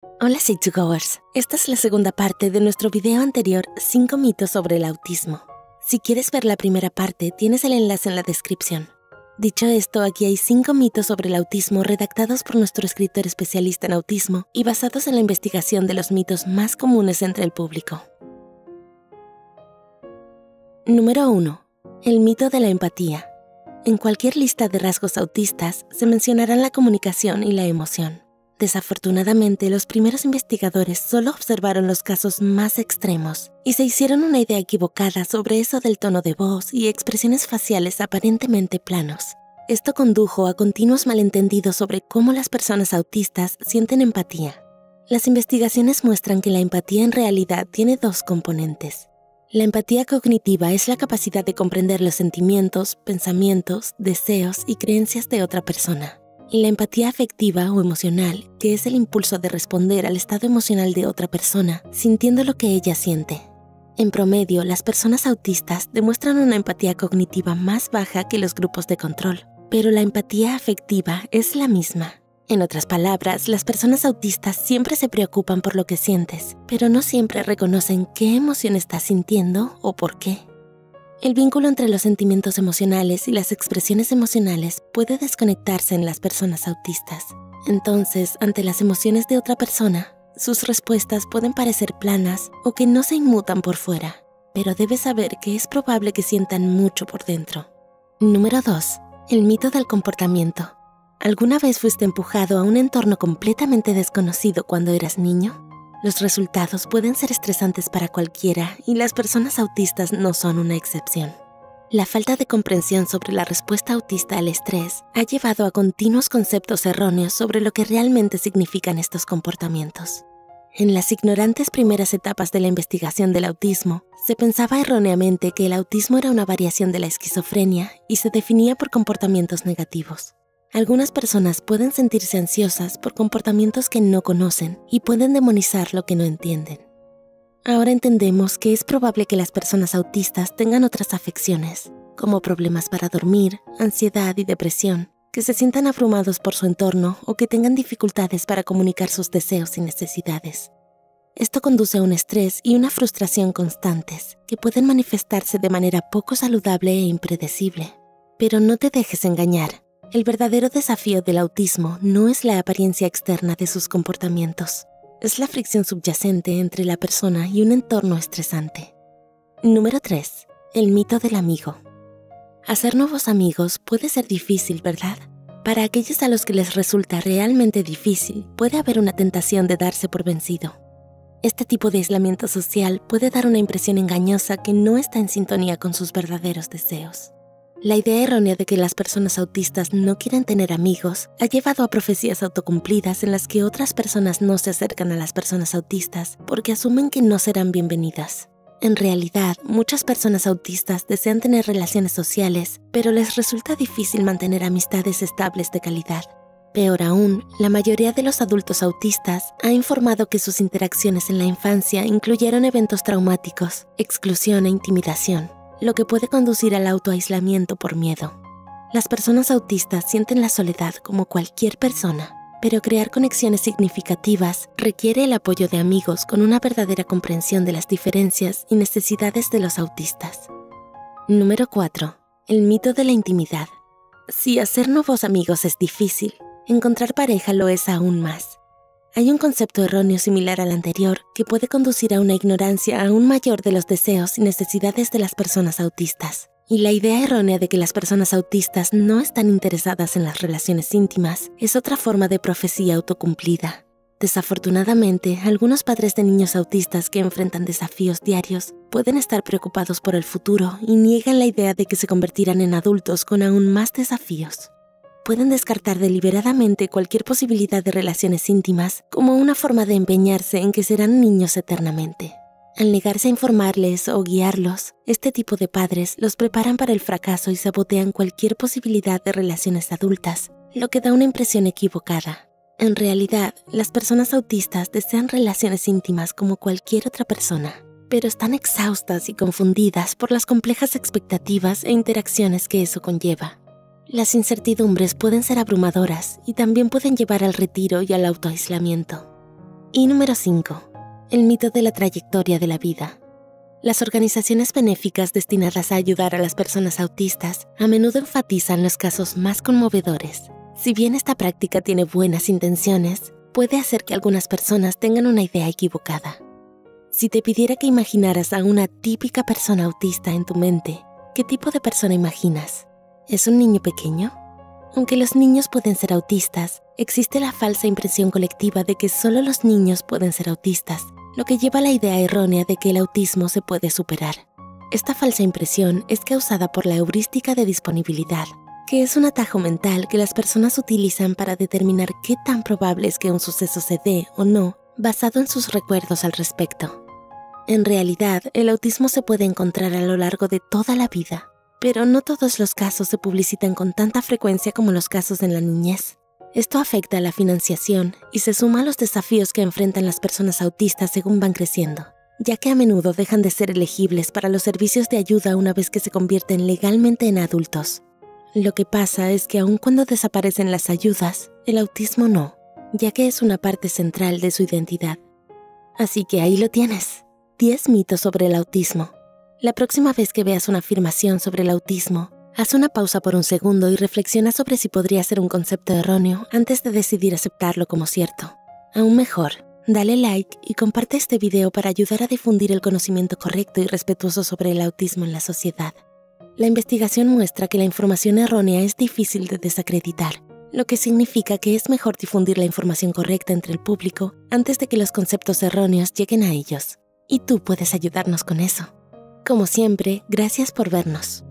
Hola Sage2Goers, esta es la segunda parte de nuestro video anterior 5 mitos sobre el autismo. Si quieres ver la primera parte, tienes el enlace en la descripción. Dicho esto, aquí hay 5 mitos sobre el autismo redactados por nuestro escritor especialista en autismo y basados en la investigación de los mitos más comunes entre el público. Número 1. El mito de la empatía. En cualquier lista de rasgos autistas se mencionarán la comunicación y la emoción. Desafortunadamente, los primeros investigadores solo observaron los casos más extremos y se hicieron una idea equivocada sobre eso del tono de voz y expresiones faciales aparentemente planos. Esto condujo a continuos malentendidos sobre cómo las personas autistas sienten empatía. Las investigaciones muestran que la empatía en realidad tiene 2 componentes. La empatía cognitiva es la capacidad de comprender los sentimientos, pensamientos, deseos y creencias de otra persona. Y la empatía afectiva o emocional, que es el impulso de responder al estado emocional de otra persona, sintiendo lo que ella siente. En promedio, las personas autistas demuestran una empatía cognitiva más baja que los grupos de control, pero la empatía afectiva es la misma. En otras palabras, las personas autistas siempre se preocupan por lo que sientes, pero no siempre reconocen qué emoción estás sintiendo o por qué. El vínculo entre los sentimientos emocionales y las expresiones emocionales puede desconectarse en las personas autistas. Entonces, ante las emociones de otra persona, sus respuestas pueden parecer planas o que no se inmutan por fuera, pero debes saber que es probable que sientan mucho por dentro. Número 2. El mito del comportamiento. ¿Alguna vez fuiste empujado a un entorno completamente desconocido cuando eras niño? Los resultados pueden ser estresantes para cualquiera y las personas autistas no son una excepción. La falta de comprensión sobre la respuesta autista al estrés ha llevado a continuos conceptos erróneos sobre lo que realmente significan estos comportamientos. En las ignorantes primeras etapas de la investigación del autismo, se pensaba erróneamente que el autismo era una variación de la esquizofrenia y se definía por comportamientos negativos. Algunas personas pueden sentirse ansiosas por comportamientos que no conocen y pueden demonizar lo que no entienden. Ahora entendemos que es probable que las personas autistas tengan otras afecciones, como problemas para dormir, ansiedad y depresión, que se sientan abrumados por su entorno o que tengan dificultades para comunicar sus deseos y necesidades. Esto conduce a un estrés y una frustración constantes, que pueden manifestarse de manera poco saludable e impredecible. Pero no te dejes engañar. El verdadero desafío del autismo no es la apariencia externa de sus comportamientos. Es la fricción subyacente entre la persona y un entorno estresante. Número 3. El mito del amigo. Hacer nuevos amigos puede ser difícil, ¿verdad? Para aquellos a los que les resulta realmente difícil, puede haber una tentación de darse por vencido. Este tipo de aislamiento social puede dar una impresión engañosa que no está en sintonía con sus verdaderos deseos. La idea errónea de que las personas autistas no quieren tener amigos ha llevado a profecías autocumplidas en las que otras personas no se acercan a las personas autistas porque asumen que no serán bienvenidas. En realidad, muchas personas autistas desean tener relaciones sociales, pero les resulta difícil mantener amistades estables de calidad. Peor aún, la mayoría de los adultos autistas ha informado que sus interacciones en la infancia incluyeron eventos traumáticos, exclusión e intimidación, lo que puede conducir al autoaislamiento por miedo. Las personas autistas sienten la soledad como cualquier persona, pero crear conexiones significativas requiere el apoyo de amigos con una verdadera comprensión de las diferencias y necesidades de los autistas. Número 4. El mito de la intimidad. Si hacer nuevos amigos es difícil, encontrar pareja lo es aún más. Hay un concepto erróneo similar al anterior que puede conducir a una ignorancia aún mayor de los deseos y necesidades de las personas autistas. Y la idea errónea de que las personas autistas no están interesadas en las relaciones íntimas es otra forma de profecía autocumplida. Desafortunadamente, algunos padres de niños autistas que enfrentan desafíos diarios pueden estar preocupados por el futuro y niegan la idea de que se convertirán en adultos con aún más desafíos. Pueden descartar deliberadamente cualquier posibilidad de relaciones íntimas como una forma de empeñarse en que serán niños eternamente. Al negarse a informarles o guiarlos, este tipo de padres los preparan para el fracaso y sabotean cualquier posibilidad de relaciones adultas, lo que da una impresión equivocada. En realidad, las personas autistas desean relaciones íntimas como cualquier otra persona, pero están exhaustas y confundidas por las complejas expectativas e interacciones que eso conlleva. Las incertidumbres pueden ser abrumadoras y también pueden llevar al retiro y al autoaislamiento. Y número 5. El mito de la trayectoria de la vida. Las organizaciones benéficas destinadas a ayudar a las personas autistas a menudo enfatizan los casos más conmovedores. Si bien esta práctica tiene buenas intenciones, puede hacer que algunas personas tengan una idea equivocada. Si te pidiera que imaginaras a una típica persona autista en tu mente, ¿qué tipo de persona imaginas? ¿Es un niño pequeño? Aunque los niños pueden ser autistas, existe la falsa impresión colectiva de que solo los niños pueden ser autistas, lo que lleva a la idea errónea de que el autismo se puede superar. Esta falsa impresión es causada por la heurística de disponibilidad, que es un atajo mental que las personas utilizan para determinar qué tan probable es que un suceso se dé o no, basado en sus recuerdos al respecto. En realidad, el autismo se puede encontrar a lo largo de toda la vida, pero no todos los casos se publicitan con tanta frecuencia como los casos en la niñez. Esto afecta a la financiación y se suma a los desafíos que enfrentan las personas autistas según van creciendo, ya que a menudo dejan de ser elegibles para los servicios de ayuda una vez que se convierten legalmente en adultos. Lo que pasa es que aun cuando desaparecen las ayudas, el autismo no, ya que es una parte central de su identidad. Así que ahí lo tienes, 10 mitos sobre el autismo. La próxima vez que veas una afirmación sobre el autismo, haz una pausa por un segundo y reflexiona sobre si podría ser un concepto erróneo antes de decidir aceptarlo como cierto. Aún mejor, dale like y comparte este video para ayudar a difundir el conocimiento correcto y respetuoso sobre el autismo en la sociedad. La investigación muestra que la información errónea es difícil de desacreditar, lo que significa que es mejor difundir la información correcta entre el público antes de que los conceptos erróneos lleguen a ellos. Y tú puedes ayudarnos con eso. Como siempre, gracias por vernos.